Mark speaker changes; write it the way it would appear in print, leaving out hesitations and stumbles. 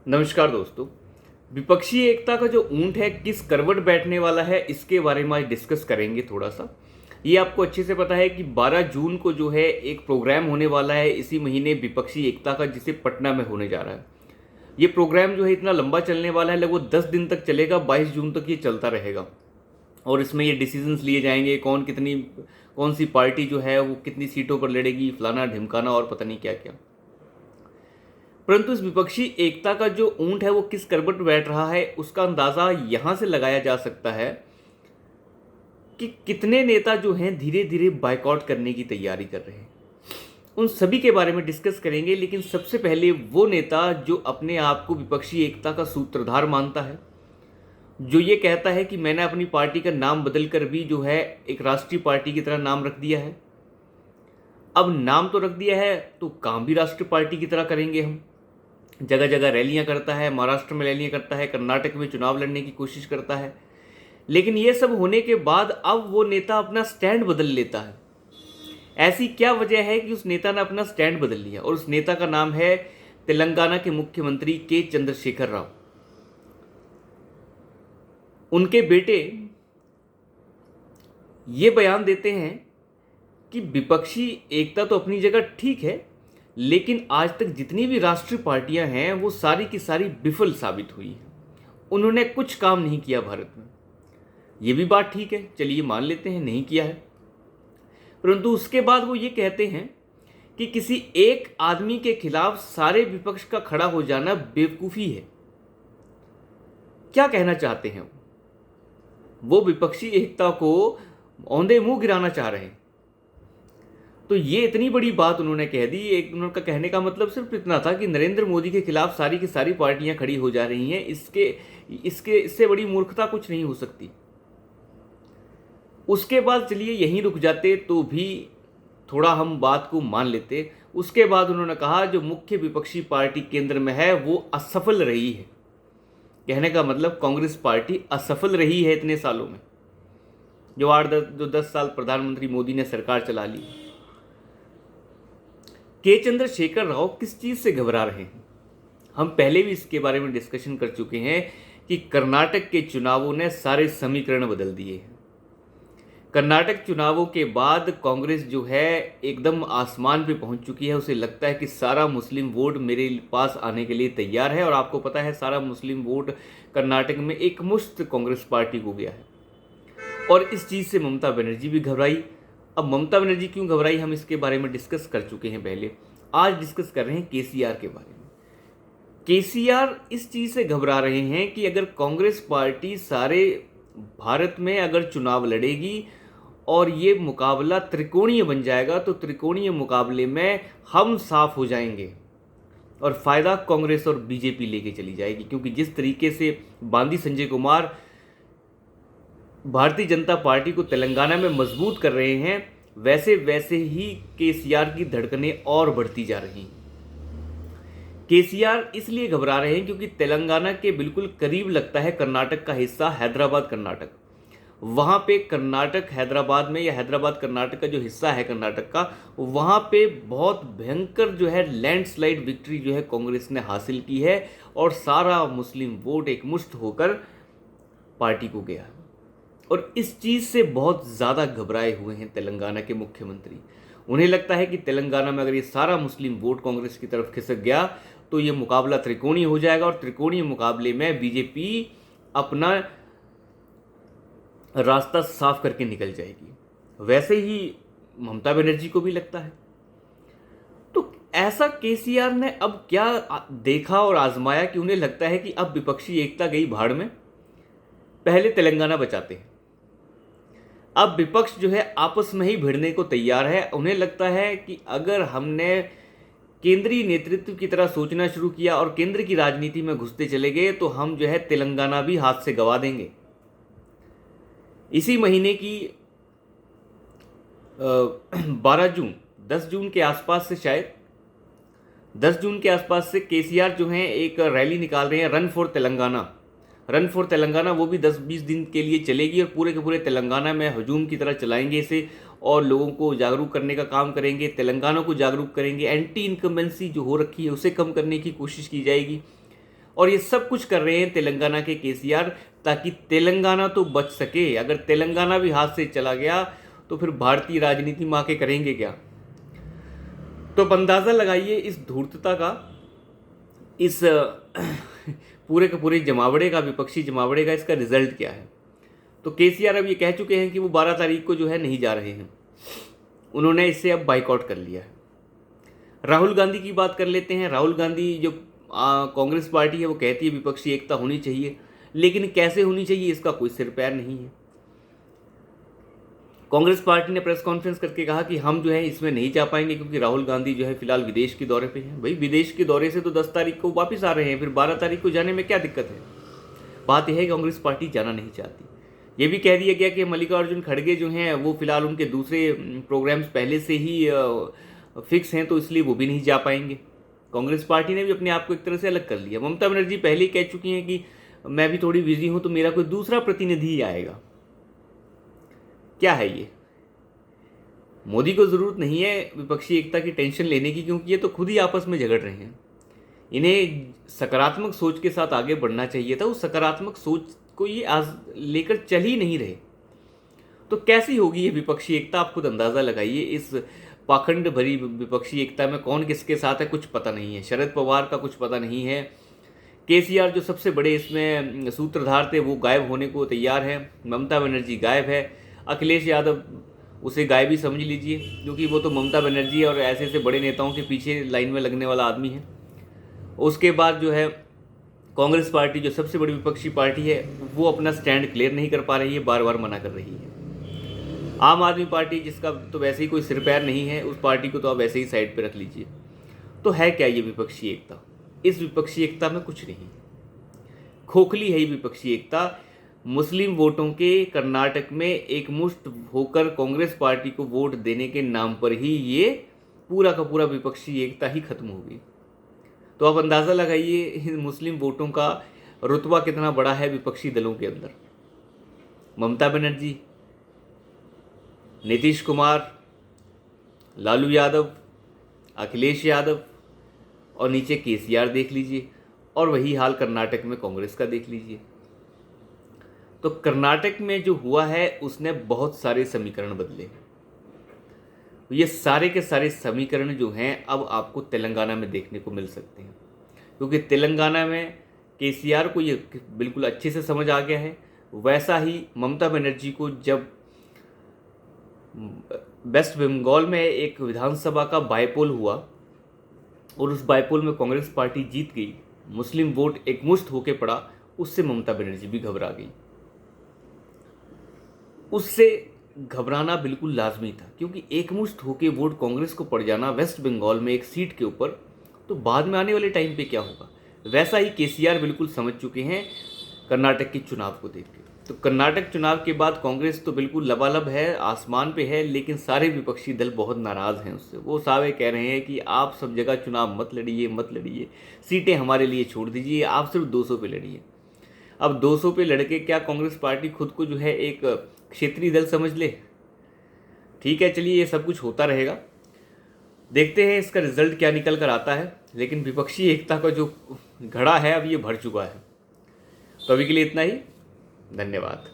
Speaker 1: नमस्कार दोस्तों। विपक्षी एकता का जो ऊंट है किस करवट बैठने वाला है, इसके बारे में आज डिस्कस करेंगे थोड़ा सा। ये आपको अच्छे से पता है कि 12 जून को जो है एक प्रोग्राम होने वाला है इसी महीने विपक्षी एकता का, जिसे पटना में होने जा रहा है। ये प्रोग्राम जो है इतना लंबा चलने वाला है, लगभग 10 दिन तक चलेगा, 22 जून तक ये चलता रहेगा। और इसमें ये डिसीजंस लिए जाएंगे कौन सी पार्टी जो है वो कितनी सीटों पर लड़ेगी, फलाना ढिमकाना और पता नहीं क्या क्या। परंतु इस विपक्षी एकता का जो ऊंट है वो किस करवट बैठ रहा है, उसका अंदाजा यहां से लगाया जा सकता है कि कितने नेता जो हैं धीरे धीरे बायकॉट करने की तैयारी कर रहे हैं। उन सभी के बारे में डिस्कस करेंगे, लेकिन सबसे पहले वो नेता जो अपने आप को विपक्षी एकता का सूत्रधार मानता है, जो ये कहता है कि मैंने अपनी पार्टी का नाम बदलकर भी जो है एक राष्ट्रीय पार्टी की तरह नाम रख दिया है। अब नाम तो रख दिया है तो काम भी राष्ट्रीय पार्टी की तरह करेंगे हम। जगह जगह रैलियां करता है, महाराष्ट्र में रैलियां करता है, कर्नाटक में चुनाव लड़ने की कोशिश करता है। लेकिन ये सब होने के बाद अब वो नेता अपना स्टैंड बदल लेता है। ऐसी क्या वजह है कि उस नेता ने अपना स्टैंड बदल लिया? और उस नेता का नाम है तेलंगाना के मुख्यमंत्री के चंद्रशेखर राव। उनके बेटे ये बयान देते हैं कि विपक्षी एकता तो अपनी जगह ठीक है, लेकिन आज तक जितनी भी राष्ट्रीय पार्टियां हैं वो सारी की सारी विफल साबित हुई हैं। उन्होंने कुछ काम नहीं किया भारत में। ये भी बात ठीक है, चलिए मान लेते हैं नहीं किया है। परंतु उसके बाद वो ये कहते हैं कि किसी एक आदमी के खिलाफ सारे विपक्ष का खड़ा हो जाना बेवकूफ़ी है। क्या कहना चाहते हैं वो विपक्षी एकता को औंधे मुंह गिराना चाह रहे हैं। तो ये इतनी बड़ी बात उन्होंने कह दी। एक उनका कहने का मतलब सिर्फ इतना था कि नरेंद्र मोदी के खिलाफ सारी की सारी पार्टियां खड़ी हो जा रही हैं। इससे बड़ी मूर्खता कुछ नहीं हो सकती। उसके बाद चलिए यहीं रुक जाते तो भी थोड़ा हम बात को मान लेते। उसके बाद उन्होंने कहा जो मुख्य विपक्षी पार्टी केंद्र में है वो असफल रही है। कहने का मतलब कांग्रेस पार्टी असफल रही है इतने सालों में, जो 10 साल प्रधानमंत्री मोदी ने सरकार चला ली। के चंद्रशेखर राव किस चीज़ से घबरा रहे हैं? हम पहले भी इसके बारे में डिस्कशन कर चुके हैं कि कर्नाटक के चुनावों ने सारे समीकरण बदल दिए हैं। कर्नाटक चुनावों के बाद कांग्रेस जो है एकदम आसमान पे पहुंच चुकी है। उसे लगता है कि सारा मुस्लिम वोट मेरे पास आने के लिए तैयार है। और आपको पता है सारा मुस्लिम वोट कर्नाटक में एक मुश्त कांग्रेस पार्टी को गया है। और इस चीज़ से ममता बनर्जी भी घबराई। अब ममता बनर्जी क्यों घबराई, हम इसके बारे में डिस्कस कर चुके हैं पहले। आज डिस्कस कर रहे हैं केसीआर के बारे में। केसीआर इस चीज़ से घबरा रहे हैं कि अगर कांग्रेस पार्टी सारे भारत में अगर चुनाव लड़ेगी और ये मुकाबला त्रिकोणीय बन जाएगा तो त्रिकोणीय मुकाबले में हम साफ हो जाएंगे और फ़ायदा कांग्रेस और बीजेपी लेके चली जाएगी। क्योंकि जिस तरीके से बांदी संजय कुमार भारतीय जनता पार्टी को तेलंगाना में मजबूत कर रहे हैं, वैसे वैसे ही केसीआर की धड़कनें और बढ़ती जा रही हैं। केसीआर इसलिए घबरा रहे हैं क्योंकि तेलंगाना के बिल्कुल करीब लगता है कर्नाटक का हिस्सा हैदराबाद कर्नाटक। वहाँ पे कर्नाटक हैदराबाद में, या हैदराबाद कर्नाटक का जो हिस्सा है कर्नाटक का, वहाँ पे बहुत भयंकर जो है लैंडस्लाइड विक्ट्री जो है कांग्रेस ने हासिल की है। और सारा मुस्लिम वोट एकमुश्त होकर पार्टी को गया। और इस चीज़ से बहुत ज़्यादा घबराए हुए हैं तेलंगाना के मुख्यमंत्री। उन्हें लगता है कि तेलंगाना में अगर ये सारा मुस्लिम वोट कांग्रेस की तरफ खिसक गया तो ये मुकाबला त्रिकोणीय हो जाएगा और त्रिकोणीय मुकाबले में बीजेपी अपना रास्ता साफ करके निकल जाएगी। वैसे ही ममता बनर्जी को भी लगता है। तो ऐसा केसीआर ने अब क्या देखा और आजमाया कि उन्हें लगता है कि अब विपक्षी एकता गई भाड़ में, पहले तेलंगाना बचाते हैं। अब विपक्ष जो है आपस में ही भिड़ने को तैयार है। उन्हें लगता है कि अगर हमने केंद्रीय नेतृत्व की तरह सोचना शुरू किया और केंद्र की राजनीति में घुसते चले गए तो हम जो है तेलंगाना भी हाथ से गंवा देंगे। इसी महीने की 12 जून 10 जून के आसपास से, शायद 10 जून के आसपास से केसीआर जो है एक रैली निकाल रहे हैं, run for Telangana. Run for Telangana वो भी 10-20 दिन के लिए चलेगी और पूरे के पूरे तेलंगाना में हजूम की तरह चलाएंगे इसे और लोगों को जागरूक करने का काम करेंगे, तेलंगाना को जागरूक करेंगे। एंटी इनकम्बेंसी जो हो रखी है उसे कम करने की कोशिश की जाएगी। और ये सब कुछ कर रहे हैं तेलंगाना के केसीआर, ताकि तेलंगाना तो बच सके। अगर तेलंगाना भी हाथ से चला गया तो फिर भारतीय राजनीति माँ के करेंगे क्या। तो अब अंदाज़ा लगाइए इस धूर्तता का, इस पूरे के पूरे जमावड़े का, विपक्षी जमावड़े का इसका रिजल्ट क्या है। तो केसीआर अब ये कह चुके हैं कि वो 12 तारीख को जो है नहीं जा रहे हैं, उन्होंने इससे अब बाइकआउट कर लिया है। राहुल गांधी की बात कर लेते हैं। राहुल गांधी जो कांग्रेस पार्टी है वो कहती है विपक्षी एकता होनी चाहिए, लेकिन कैसे होनी चाहिए इसका कोई सिर पैर नहीं है। कांग्रेस पार्टी ने प्रेस कॉन्फ्रेंस करके कहा कि हम जो है इसमें नहीं जा पाएंगे क्योंकि राहुल गांधी जो है फिलहाल विदेश के दौरे पे हैं। भाई विदेश के दौरे से तो 10 तारीख को वापस आ रहे हैं, फिर 12 तारीख को जाने में क्या दिक्कत है। बात यह है कि कांग्रेस पार्टी जाना नहीं चाहती। ये भी कह दिया गया कि मल्लिकार्जुन खड़गे जो हैं वो फिलहाल उनके दूसरे प्रोग्राम्स पहले से ही फिक्स हैं, तो इसलिए वो भी नहीं जा पाएंगे। कांग्रेस पार्टी ने भी अपने आप को एक तरह से अलग कर लिया। ममता बनर्जी पहले ही कह चुकी हैं कि मैं भी थोड़ी बिजी हूं तो मेरा कोई दूसरा प्रतिनिधि ही आएगा। क्या है ये। मोदी को जरूरत नहीं है विपक्षी एकता की टेंशन लेने की, क्योंकि ये तो खुद ही आपस में झगड़ रहे हैं। इन्हें सकारात्मक सोच के साथ आगे बढ़ना चाहिए था। उस सकारात्मक सोच को ये आज लेकर चल ही नहीं रहे, तो कैसी होगी ये विपक्षी एकता। आप खुद अंदाजा लगाइए। इस पाखंड भरी विपक्षी एकता में कौन किसके साथ है कुछ पता नहीं है। शरद पवार का कुछ पता नहीं है। केसीआर जो सबसे बड़े इसमें सूत्रधार थे वो गायब होने को तैयार है। ममता बनर्जी गायब है। अखिलेश यादव उसे गायब ही समझ लीजिए, क्योंकि वो तो ममता बनर्जी और ऐसे ऐसे बड़े नेताओं के पीछे लाइन में लगने वाला आदमी है। उसके बाद जो है कांग्रेस पार्टी जो सबसे बड़ी विपक्षी पार्टी है वो अपना स्टैंड क्लियर नहीं कर पा रही है, बार बार मना कर रही है। आम आदमी पार्टी जिसका तो वैसे ही कोई सिर पैर नहीं है, उस पार्टी को तो आप वैसे ही साइड पे रख लीजिए। तो है क्या ये विपक्षी एकता। इस विपक्षी एकता में कुछ नहीं, खोखली है ये विपक्षी एकता। मुस्लिम वोटों के कर्नाटक में एकमुश्त होकर कांग्रेस पार्टी को वोट देने के नाम पर ही ये पूरा का पूरा विपक्षी एकता ही खत्म हो गई। तो आप अंदाज़ा लगाइए इन मुस्लिम वोटों का रुतबा कितना बड़ा है विपक्षी दलों के अंदर। ममता बनर्जी, नीतीश कुमार, लालू यादव, अखिलेश यादव और नीचे केसीआर देख लीजिए, और वही हाल कर्नाटक में कांग्रेस का देख लीजिए। तो कर्नाटक में जो हुआ है उसने बहुत सारे समीकरण बदले। ये सारे के सारे समीकरण जो हैं अब आपको तेलंगाना में देखने को मिल सकते हैं, क्योंकि तेलंगाना में केसीआर को ये बिल्कुल अच्छे से समझ आ गया है। वैसा ही ममता बनर्जी को जब वेस्ट बंगाल में एक विधानसभा का बाईपोल हुआ और उस बाईपोल में कांग्रेस पार्टी जीत गई, मुस्लिम वोट एकमुश्त होके पड़ा, उससे ममता बनर्जी भी घबरा गई। उससे घबराना बिल्कुल लाजमी था, क्योंकि एकमुश्त होके वोट कांग्रेस को पड़ जाना वेस्ट बंगाल में एक सीट के ऊपर, तो बाद में आने वाले टाइम पे क्या होगा। वैसा ही केसीआर बिल्कुल समझ चुके हैं कर्नाटक के चुनाव को देख के। तो कर्नाटक चुनाव के बाद कांग्रेस तो बिल्कुल लबालब है, आसमान पे है, लेकिन सारे विपक्षी दल बहुत नाराज़ हैं उससे। वो सारे कह रहे हैं कि आप सब जगह चुनाव मत लड़िए, सीटें हमारे लिए छोड़ दीजिए, आप सिर्फ 200 पे लड़िए। अब 200 पे लड़के क्या कांग्रेस पार्टी खुद को जो है एक क्षेत्रीय दल समझ ले। ठीक है, चलिए ये सब कुछ होता रहेगा, देखते हैं इसका रिजल्ट क्या निकल कर आता है। लेकिन विपक्षी एकता का जो घड़ा है अब ये भर चुका है। तो अभी के लिए इतना ही, धन्यवाद।